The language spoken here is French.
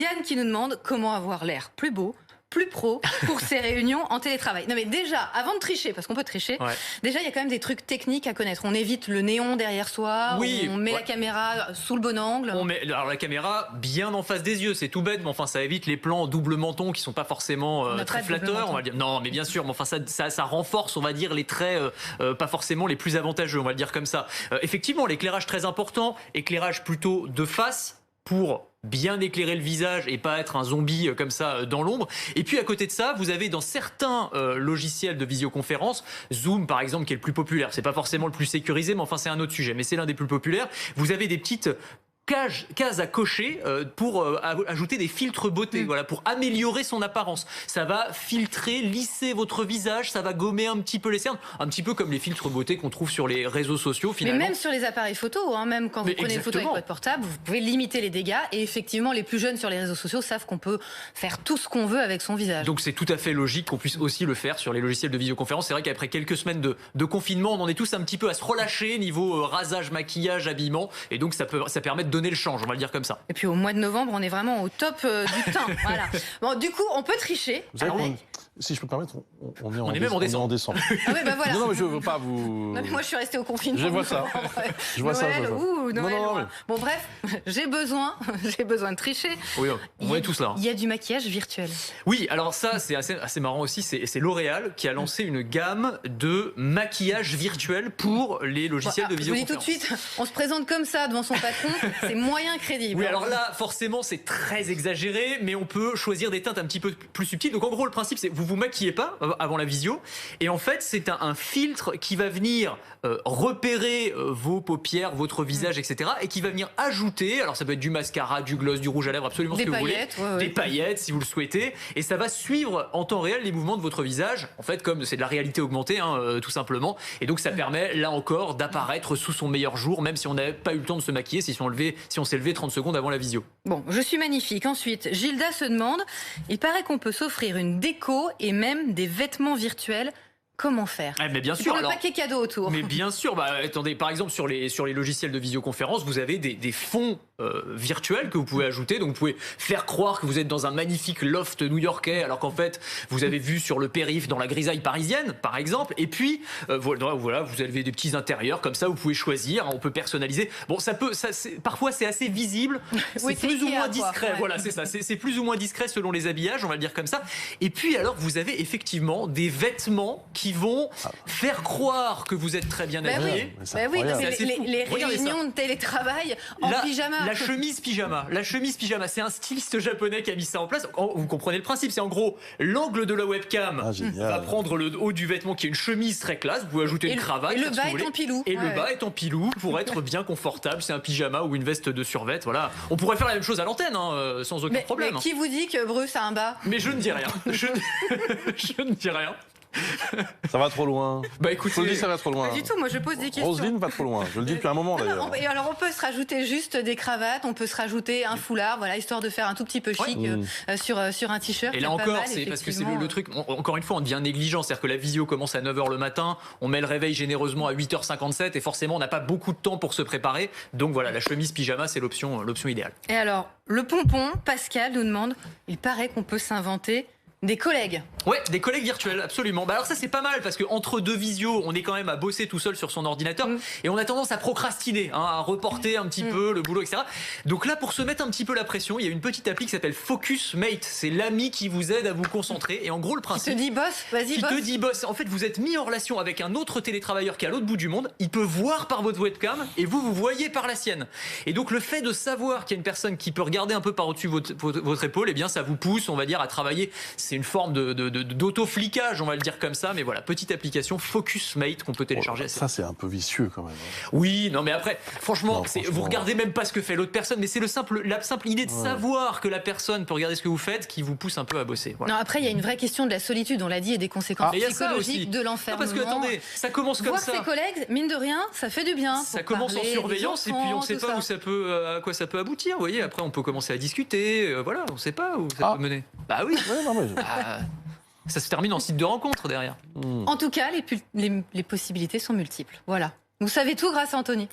Yann qui nous demande comment avoir l'air plus beau, plus pro pour ces réunions en télétravail. Non mais déjà, avant de tricher, parce qu'on peut tricher, déjà il y a quand même des trucs techniques à connaître. On évite le néon derrière soi, on met la caméra sous le bon angle. On met alors la caméra bien en face des yeux, c'est tout bête, mais enfin ça évite les plans double menton qui sont pas forcément très flatteurs, on va dire. Non, mais bien sûr, mais enfin ça renforce, on va dire, les traits pas forcément les plus avantageux, on va le dire comme ça. Effectivement, l'éclairage très important, éclairage plutôt de face pour bien éclairer le visage et pas être un zombie comme ça dans l'ombre. Et puis à côté de ça, vous avez dans certains logiciels de visioconférence, Zoom par exemple qui est le plus populaire, c'est pas forcément le plus sécurisé, mais enfin c'est un autre sujet, mais c'est l'un des plus populaires, vous avez des petites cases à cocher pour ajouter des filtres beauté, voilà, pour améliorer son apparence. Ça va filtrer, lisser votre visage, ça va gommer un petit peu les cernes, un petit peu comme les filtres beauté qu'on trouve sur les réseaux sociaux finalement. Mais même sur les appareils photo, même quand vous prenez une photo avec votre portable, vous pouvez limiter les dégâts et effectivement les plus jeunes sur les réseaux sociaux savent qu'on peut faire tout ce qu'on veut avec son visage. Donc c'est tout à fait logique qu'on puisse aussi le faire sur les logiciels de visioconférence. C'est vrai qu'après quelques semaines de confinement, on en est tous un petit peu à se relâcher niveau rasage, maquillage, habillement, et donc ça permet de donner le change, on va le dire comme ça. Et puis au mois de novembre, on est vraiment au top du teint. Voilà. Bon, du coup, on peut tricher. Vous savez, si je peux me permettre, on est même en décembre. Ah oui, bah voilà. Non, mais je veux pas vous. Non, mais moi, je suis restée au confinement. Je vois ça. Je vois Noël, ça. Ouh, Noël. Non, mais... Bon, bref, j'ai besoin de tricher. Oui, on est tous là. Il y a du maquillage virtuel. Oui, alors ça, c'est assez marrant aussi. C'est L'Oréal qui a lancé une gamme de maquillage virtuel pour les logiciels de visioconférence. Je vous dis tout de suite, on se présente comme ça devant son patron, c'est moyen crédible. Oui, alors là, forcément, c'est très exagéré, mais on peut choisir des teintes un petit peu plus subtiles. Donc en gros, le principe, c'est vous maquillez pas avant la visio, et en fait, c'est un filtre qui va venir repérer vos paupières, votre visage, etc., et qui va venir ajouter, alors ça peut être du mascara, du gloss, du rouge à lèvres, absolument ce que vous voulez, des paillettes si vous le souhaitez, et ça va suivre en temps réel les mouvements de votre visage, en fait, comme c'est de la réalité augmentée, tout simplement, et donc ça permet, là encore, d'apparaître sous son meilleur jour, même si on n'avait pas eu le temps de se maquiller, si on s'est levé 30 secondes avant la visio. Bon, je suis magnifique. Ensuite, Gilda se demande, il paraît qu'on peut s'offrir une déco et même des vêtements virtuels. Comment faire? Mais bien sûr. Pour le paquet cadeau autour. Mais bien sûr. Attendez, par exemple, sur les logiciels de visioconférence, vous avez des fonds virtuels que vous pouvez ajouter. Donc, vous pouvez faire croire que vous êtes dans un magnifique loft new-yorkais, alors qu'en fait, vous avez vu sur le périph' dans la grisaille parisienne, par exemple. Et puis, voilà, vous avez des petits intérieurs comme ça. Vous pouvez choisir. On peut personnaliser. Bon, parfois, c'est assez visible. C'est plus ou moins discret. Voilà, c'est ça. C'est plus ou moins discret selon les habillages, on va le dire comme ça. Et puis, alors, vous avez effectivement des vêtements qui vont faire croire que vous êtes très bien habillé. Oui, les réunions de télétravail en pyjama. La chemise pyjama. La chemise pyjama, c'est un styliste japonais qui a mis ça en place. Vous comprenez le principe, c'est en gros l'angle de la webcam va prendre le haut du vêtement qui est une chemise très classe. Vous pouvez ajouter une cravate. Et le bas est en pilou. Et le bas est en pilou pour être bien confortable. C'est un pyjama ou une veste de survêt. Voilà. On pourrait faire la même chose à l'antenne, sans aucun problème. Mais qui vous dit que Bruce a un bas? Mais je ne dis rien. Je ne dis rien. Ça va trop loin. Écoutez, je le dis, ça va trop loin. Pas du tout, moi je pose des questions. Roselyne va trop loin, je le dis depuis un moment d'ailleurs. Et alors on peut se rajouter juste des cravates, on peut se rajouter un foulard, voilà, histoire de faire un tout petit peu chic sur un t-shirt. Et là encore, c'est parce que c'est le truc, encore une fois, on devient négligent. C'est-à-dire que la visio commence à 9h le matin, on met le réveil généreusement à 8h57 et forcément on n'a pas beaucoup de temps pour se préparer. Donc voilà, la chemise pyjama, c'est l'option idéale. Et alors, le pompon, Pascal nous demande, il paraît qu'on peut s'inventer des collègues. Ouais, des collègues virtuels, absolument. Alors ça c'est pas mal parce que entre deux visios, on est quand même à bosser tout seul sur son ordinateur et on a tendance à procrastiner, à reporter un petit peu le boulot, etc. Donc là, pour se mettre un petit peu la pression, il y a une petite appli qui s'appelle Focus Mate. C'est l'ami qui vous aide à vous concentrer et en gros le principe. Qui te dit boss, vas-y boss. Qui te dit boss. En fait, vous êtes mis en relation avec un autre télétravailleur qui est à l'autre bout du monde. Il peut voir par votre webcam et vous voyez par la sienne. Et donc le fait de savoir qu'il y a une personne qui peut regarder un peu par au-dessus votre épaule, eh bien ça vous pousse, on va dire, à travailler. C'est une forme d'auto-flicage, on va le dire comme ça, mais voilà, petite application Focus Mate qu'on peut télécharger. Ça, c'est un peu vicieux quand même. Oui, non, mais après, franchement, vous regardez même pas ce que fait l'autre personne, mais c'est la simple idée de savoir que la personne peut regarder ce que vous faites qui vous pousse un peu à bosser. Voilà. Non, après, il y a une vraie question de la solitude, on l'a dit, et des conséquences psychologiques de l'enfermement. Parce que, attendez, ça commence comme voir ça. Voir ses collègues, mine de rien, ça fait du bien. Ça commence en surveillance et puis on ne sait pas à quoi ça peut aboutir. Vous voyez, après, on peut commencer à discuter. Voilà, on ne sait pas où ça peut mener. Bah oui. Ça se termine en site de rencontre derrière. En tout cas, les possibilités sont multiples. Voilà. Vous savez tout grâce à Anthony.